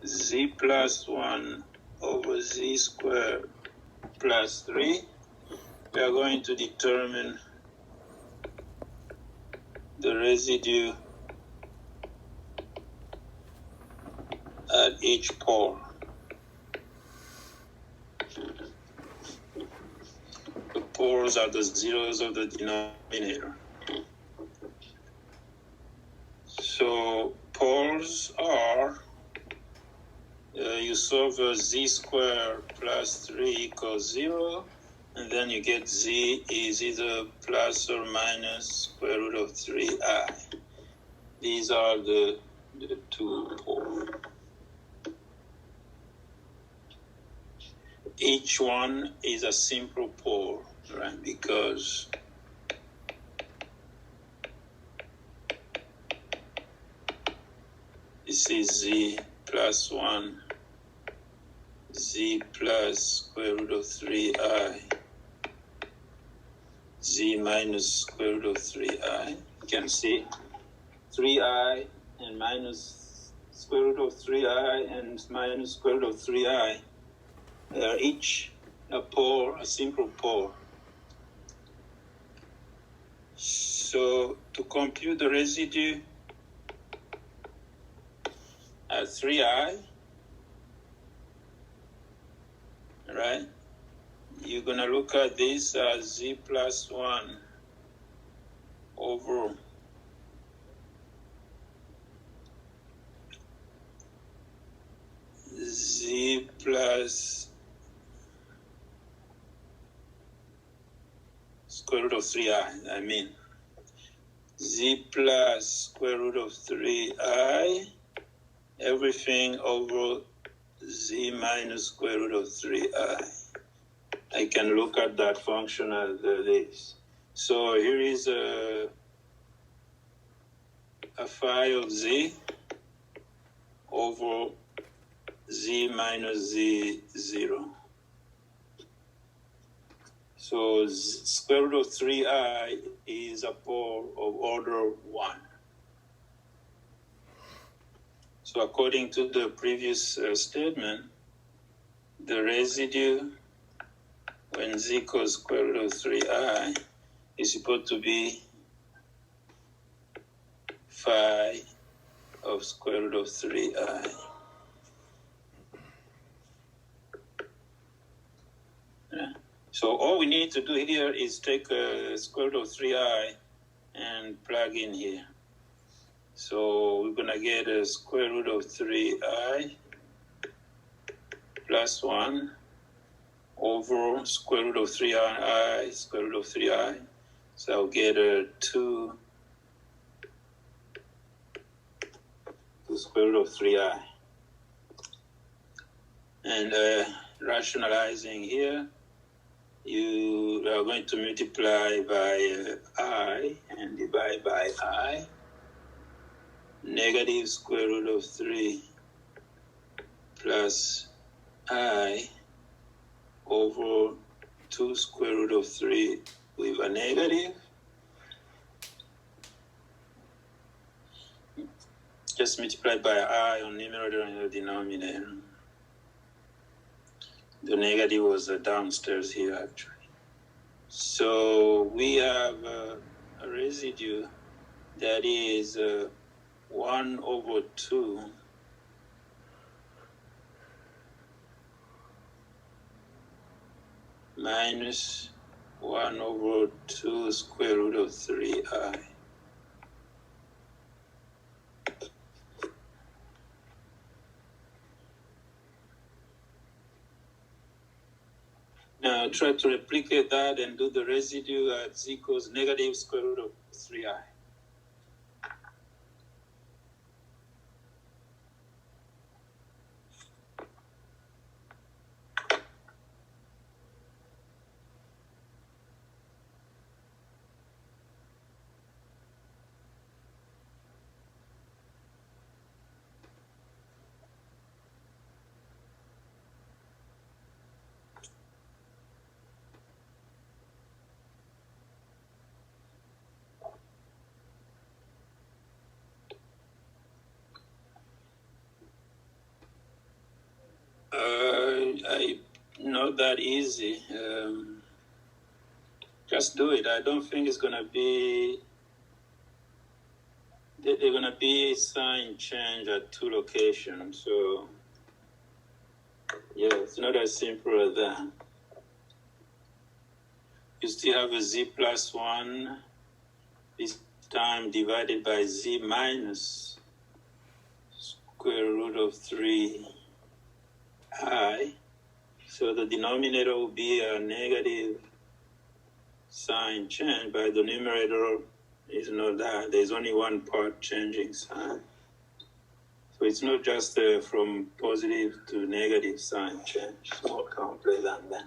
z+1 over z squared plus 3. We are going to determine the residue at each pole. The poles are the zeros of the denominator. So poles are, you solve z squared plus 3 equals 0, and then you get z is either plus or minus square root of 3i. These are the two poles. Each one is a simple pole, right? Because this is z plus 1, z plus square root of 3i, z minus square root of 3i. You can see 3i and minus square root of 3i and minus square root of 3i. They are each a pole, a simple pole. So to compute the residue at 3i, right, you're going to look at this as z plus 1 over z plus square root of 3i, I mean. Z plus square root of 3i, everything over z minus square root of 3i. I can look at that function as this. So here is a phi of z over z minus z0. So square root of 3i is a pole of order 1. So according to the previous statement, the residue when z equals square root of 3i is supposed to be phi of square root of 3i. Yeah. So all we need to do here is take a square root of 3i and plug in here. So we're going to get a square root of 3i plus 1 over square root of 3i, square root of 3i. So I'll get a 2 to square root of 3i. And rationalizing here, you are going to multiply by I and divide by I. Negative square root of 3 plus I over 2 square root of 3 with a negative. Just multiply by I on numerator and the denominator. The negative was downstairs here, actually. So we have a residue that is 1 over 2 minus 1 over 2 square root of 3i. Now try to replicate that and do the residue at z equals negative square root of 3i. that easy. Just do it. I don't think it's going to be, they're going to be sign change at 2 locations. So, yeah, it's not as simple as that. You still have a z+1, this time divided by z minus square root of 3i. So the denominator will be a negative sign change, but the numerator is not that. There's only one part changing sign. So it's not just from positive to negative sign change. It's more complex than that.